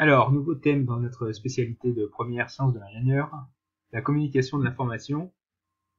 Alors, nouveau thème dans notre spécialité de première science de l'ingénieur, la communication de l'information,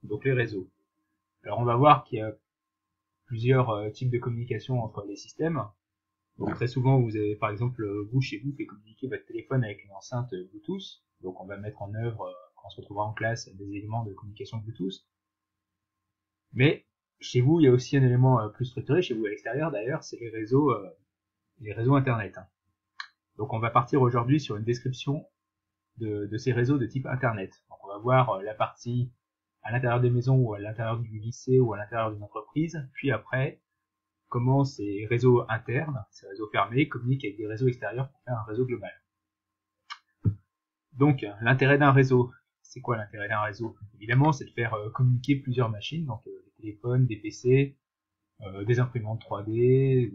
donc les réseaux. Alors on va voir qu'il y a plusieurs types de communication entre les systèmes. Donc très souvent vous avez par exemple vous chez vous fait communiquer votre téléphone avec une enceinte Bluetooth. Donc on va mettre en œuvre quand on se retrouvera en classe des éléments de communication Bluetooth. Mais chez vous il y a aussi un élément plus structuré, chez vous à l'extérieur d'ailleurs, c'est les réseaux internet. Donc on va partir aujourd'hui sur une description de ces réseaux de type internet. Donc on va voir la partie à l'intérieur des maisons ou à l'intérieur du lycée ou à l'intérieur d'une entreprise, puis après comment ces réseaux internes, ces réseaux fermés, communiquent avec des réseaux extérieurs pour faire un réseau global. Donc l'intérêt d'un réseau, c'est quoi l'intérêt d'un réseau? Évidemment c'est de faire communiquer plusieurs machines, donc des téléphones, des PC, des imprimantes 3D,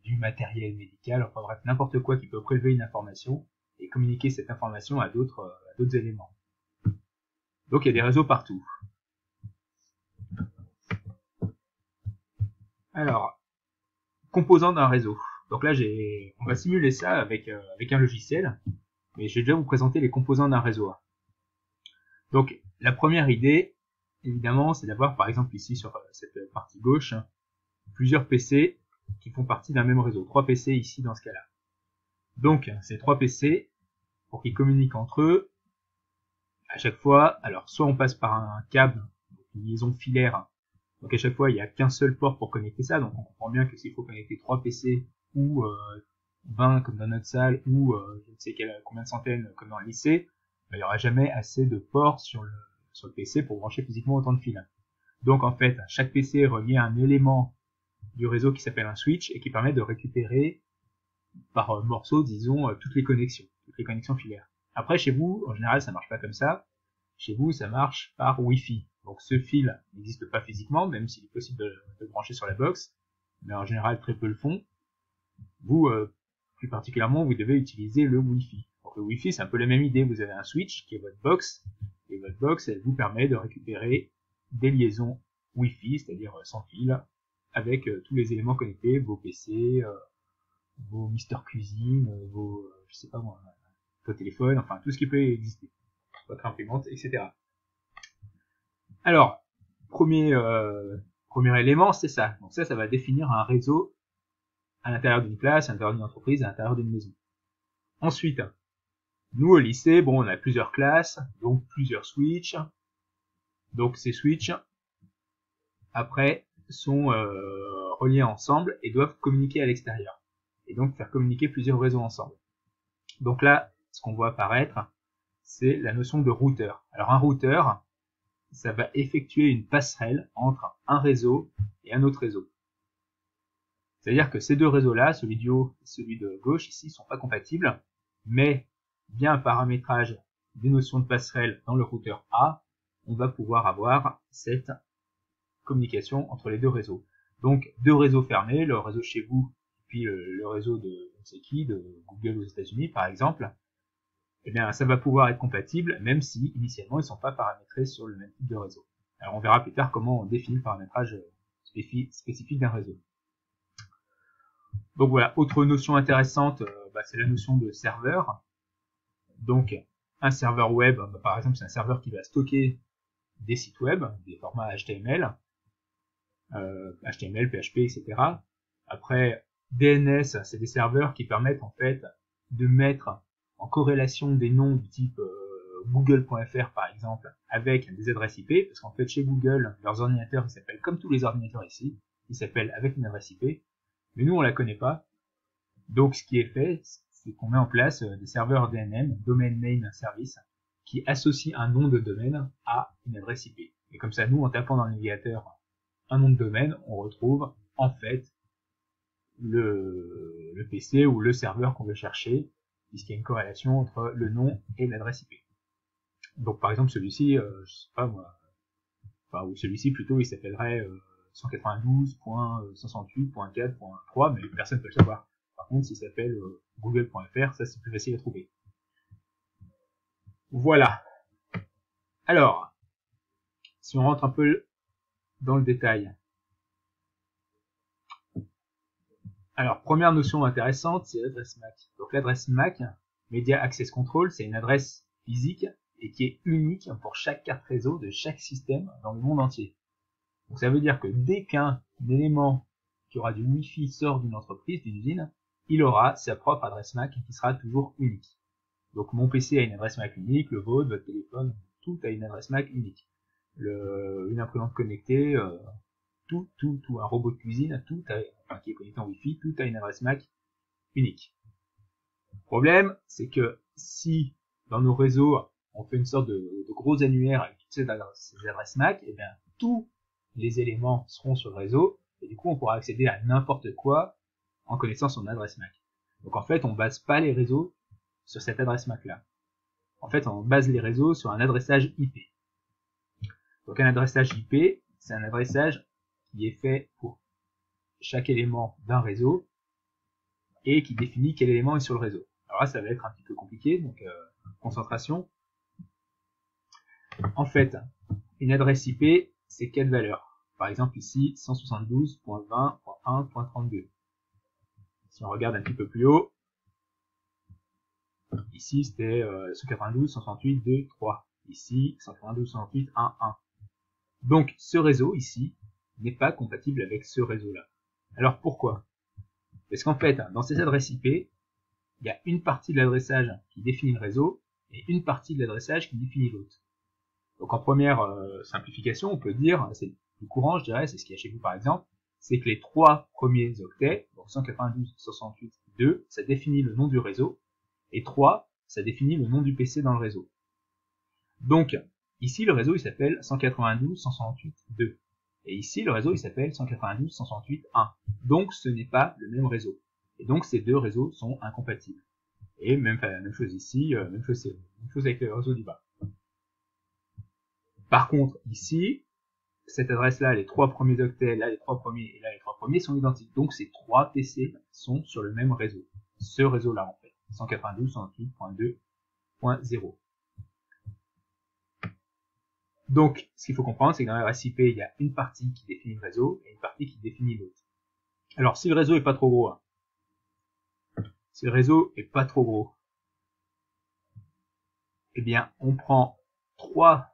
du matériel médical, enfin bref n'importe quoi qui peut prélever une information et communiquer cette information à d'autres éléments. Donc il y a des réseaux partout. Alors, composants d'un réseau. Donc là, on va simuler ça avec un logiciel, mais je vais déjà vous présenter les composants d'un réseau. Donc la première idée, évidemment, c'est d'avoir par exemple ici sur cette partie gauche, plusieurs PC qui font partie d'un même réseau. 3 PC ici dans ce cas-là. Donc ces 3 PC, pour qu'ils communiquent entre eux, à chaque fois, alors soit on passe par un câble, une liaison filaire, donc à chaque fois il n'y a qu'un seul port pour connecter ça, donc on comprend bien que s'il faut connecter 3 PC ou 20 comme dans notre salle ou je ne sais combien de centaines comme dans le lycée, il n'y aura jamais assez de ports sur le PC pour brancher physiquement autant de fils. Donc en fait, chaque PC est relié à un élément du réseau qui s'appelle un switch et qui permet de récupérer par morceaux, disons, toutes les connexions filaires. Après, chez vous, en général, ça marche pas comme ça. Chez vous, ça marche par Wi-Fi. Donc ce fil n'existe pas physiquement, même s'il est possible de le brancher sur la box, mais en général, très peu le font. Vous, plus particulièrement, vous devez utiliser le Wi-Fi. Donc le Wi-Fi, c'est un peu la même idée. Vous avez un switch qui est votre box, et votre box, elle vous permet de récupérer des liaisons Wi-Fi, c'est-à-dire sans fil, avec tous les éléments connectés, vos PC, vos Mister Cuisine, vos, je sais pas moi, vos téléphones, enfin tout ce qui peut exister, votre imprimante, etc. Alors, premier élément, c'est ça. Donc ça va définir un réseau à l'intérieur d'une classe, à l'intérieur d'une entreprise, à l'intérieur d'une maison. Ensuite, nous au lycée, bon, on a plusieurs classes, donc plusieurs switches. Donc ces switches, après, sont reliés ensemble et doivent communiquer à l'extérieur. Et donc faire communiquer plusieurs réseaux ensemble. Donc là, ce qu'on voit apparaître, c'est la notion de routeur. Alors un routeur, ça va effectuer une passerelle entre un réseau et un autre réseau. C'est-à-dire que ces deux réseaux-là, celui du haut et celui de gauche ici, sont pas compatibles, mais via un paramétrage des notions de passerelle dans le routeur A, on va pouvoir avoir cette communication entre les deux réseaux. Donc deux réseaux fermés, le réseau chez vous, puis le réseau de je ne sais qui, de Google aux États-Unis par exemple, eh bien ça va pouvoir être compatible même si initialement ils ne sont pas paramétrés sur le même type de réseau. Alors on verra plus tard comment on définit le paramétrage spécifique d'un réseau. Donc voilà, autre notion intéressante, c'est la notion de serveur. Donc un serveur web, par exemple c'est un serveur qui va stocker des sites web, des formats HTML, HTML, PHP, etc. Après, DNS, c'est des serveurs qui permettent en fait de mettre en corrélation des noms du type google.fr par exemple avec des adresses IP, parce qu'en fait chez Google, leurs ordinateurs ils s'appellent comme tous les ordinateurs ici, ils s'appellent avec une adresse IP, mais nous on la connaît pas. Donc ce qui est fait, c'est qu'on met en place des serveurs DNN, Domain Name Service, qui associent un nom de domaine à une adresse IP. Et comme ça, nous, en tapant dans le navigateur un nom de domaine, on retrouve en fait le PC ou le serveur qu'on veut chercher, puisqu'il y a une corrélation entre le nom et l'adresse IP. Donc par exemple celui-ci, je sais pas moi, enfin ou celui-ci plutôt, il s'appellerait 192.168.4.3, mais personne ne peut le savoir. Par contre, s'il s'appelle google.fr, ça c'est plus facile à trouver. Voilà. Alors, si on rentre un peu dans le détail. Alors, première notion intéressante, c'est l'adresse MAC. Donc l'adresse MAC, Media Access Control, c'est une adresse physique et qui est unique pour chaque carte réseau de chaque système dans le monde entier. Donc ça veut dire que dès qu'un élément qui aura du Wi-Fi sort d'une entreprise, d'une usine, il aura sa propre adresse MAC qui sera toujours unique. Donc mon PC a une adresse MAC unique, le vôtre, votre téléphone, tout a une adresse MAC unique. Une imprimante connectée, tout, un robot de cuisine, qui est connecté en Wi-Fi, tout a une adresse MAC unique. Le problème, c'est que si dans nos réseaux, on fait une sorte de gros annuaire avec toutes ces adresses MAC, et bien tous les éléments seront sur le réseau, et du coup on pourra accéder à n'importe quoi en connaissant son adresse MAC. Donc en fait, on base pas les réseaux sur cette adresse MAC là. En fait, on base les réseaux sur un adressage IP. Donc un adressage IP, c'est un adressage qui est fait pour chaque élément d'un réseau et qui définit quel élément est sur le réseau. Alors là, ça va être un petit peu compliqué, donc concentration. En fait, une adresse IP, c'est quelle valeur? Par exemple ici, 172.20.1.32. Si on regarde un petit peu plus haut, ici c'était 192.168.2.3. Ici, 192.168.1.1. Donc ce réseau ici n'est pas compatible avec ce réseau-là. Alors pourquoi? Parce qu'en fait, dans ces adresses IP, il y a une partie de l'adressage qui définit le réseau et une partie de l'adressage qui définit l'autre. Donc en première simplification, on peut dire, c'est le plus courant, je dirais, c'est ce qu'il y a chez vous par exemple, c'est que les trois premiers octets, donc 192.168.2, ça définit le nom du réseau, et 3, ça définit le nom du PC dans le réseau. Donc, ici, le réseau, il s'appelle 192.168.2. Et ici, le réseau, il s'appelle 192.168.1. Donc, ce n'est pas le même réseau. Et donc, ces deux réseaux sont incompatibles. Et même chose ici, même chose avec le réseau du bas. Par contre, ici, cette adresse-là, les trois premiers octets, là les trois premiers et là les trois premiers sont identiques. Donc, ces trois PC sont sur le même réseau. Ce réseau-là, en fait. 192.168.2.0. Donc, ce qu'il faut comprendre, c'est que dans l'adresse IP, il y a une partie qui définit le réseau et une partie qui définit l'autre. Alors, si le réseau est pas trop gros, eh bien, on prend 3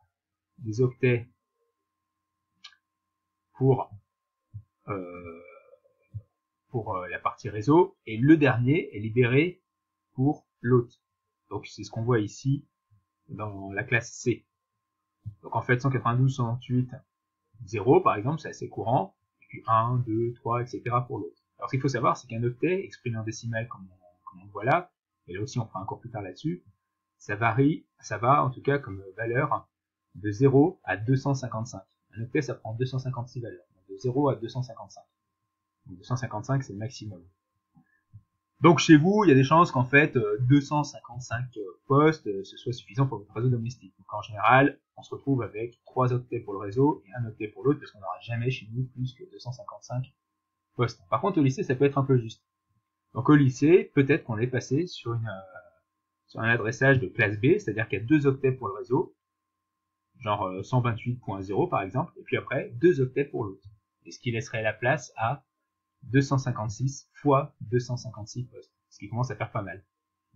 des octets pour la partie réseau et le dernier est libéré pour l'autre. Donc, c'est ce qu'on voit ici dans la classe C. Donc, en fait, 192.168.0, par exemple, c'est assez courant. Et puis 1, 2, 3, etc. pour l'autre. Alors, ce qu'il faut savoir, c'est qu'un octet, exprimé en décimales comme on le voit là, et là aussi on fera un cours plus tard là-dessus, ça va en tout cas comme valeur de 0 à 255. Un octet, ça prend 256 valeurs. Donc de 0 à 255. Donc 255, c'est le maximum. Donc chez vous, il y a des chances qu'en fait 255 postes ce soit suffisant pour votre réseau domestique. Donc en général, on se retrouve avec 3 octets pour le réseau et un octet pour l'autre parce qu'on n'aura jamais chez nous plus que 255 postes. Par contre au lycée, ça peut être un peu juste. Donc au lycée, peut-être qu'on est passé sur un adressage de classe B, c'est-à-dire qu'il y a 2 octets pour le réseau, genre 128.0 par exemple, et puis après 2 octets pour l'autre. Et ce qui laisserait la place à 256 fois 256 postes, ce qui commence à faire pas mal.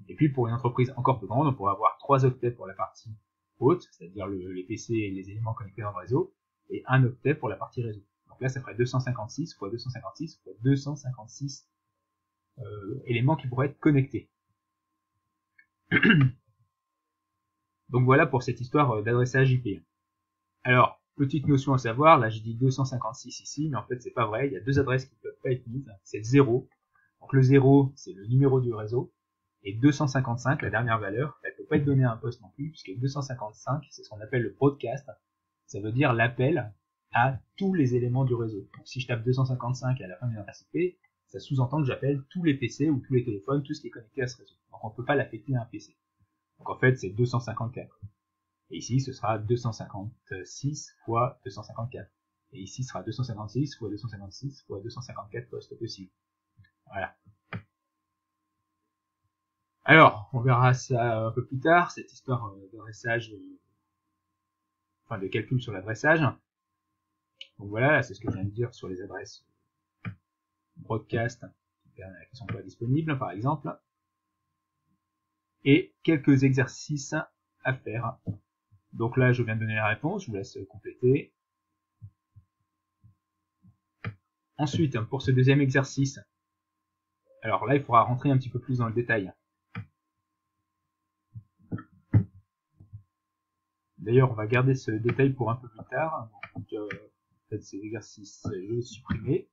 Et puis pour une entreprise encore plus grande, on pourrait avoir 3 octets pour la partie haute, c'est-à-dire les PC et les éléments connectés dans le réseau, et 1 octet pour la partie réseau. Donc là, ça ferait 256 fois 256 fois 256 éléments qui pourraient être connectés. Donc voilà pour cette histoire d'adressage IP. Alors, petite notion à savoir, là j'ai dit 256 ici, mais en fait c'est pas vrai, il y a 2 adresses qui ne peuvent pas être mises, c'est le 0. Donc le 0, c'est le numéro du réseau, et 255, la dernière valeur, elle ne peut pas être donnée à un poste non plus, puisque 255, c'est ce qu'on appelle le broadcast, ça veut dire l'appel à tous les éléments du réseau. Donc si je tape 255 à la fin d'une adresse IP, ça sous-entend que j'appelle tous les PC ou tous les téléphones, tout ce qui est connecté à ce réseau. Donc on ne peut pas l'affecter à un PC. Donc en fait c'est 254. Et ici, ce sera 256 fois 254. Et ici, ce sera 256 fois 256 fois 254 postes possibles. Voilà. Alors, on verra ça un peu plus tard, cette histoire d'adressage, enfin de calcul sur l'adressage. Donc voilà, c'est ce que je viens de dire sur les adresses broadcast qui sont pas disponibles par exemple, et quelques exercices à faire. Donc là je viens de donner la réponse, je vous laisse compléter. Ensuite, pour ce deuxième exercice, alors là il faudra rentrer un petit peu plus dans le détail. D'ailleurs, on va garder ce détail pour un peu plus tard. Donc, en fait, ces exercices, je vais les supprimer.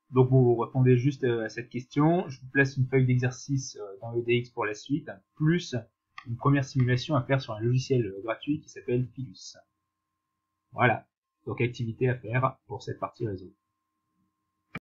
Donc, vous répondez juste à cette question. Je vous place une feuille d'exercice dans EDX pour la suite, plus une première simulation à faire sur un logiciel gratuit qui s'appelle Philus. Voilà. Donc, activité à faire pour cette partie réseau.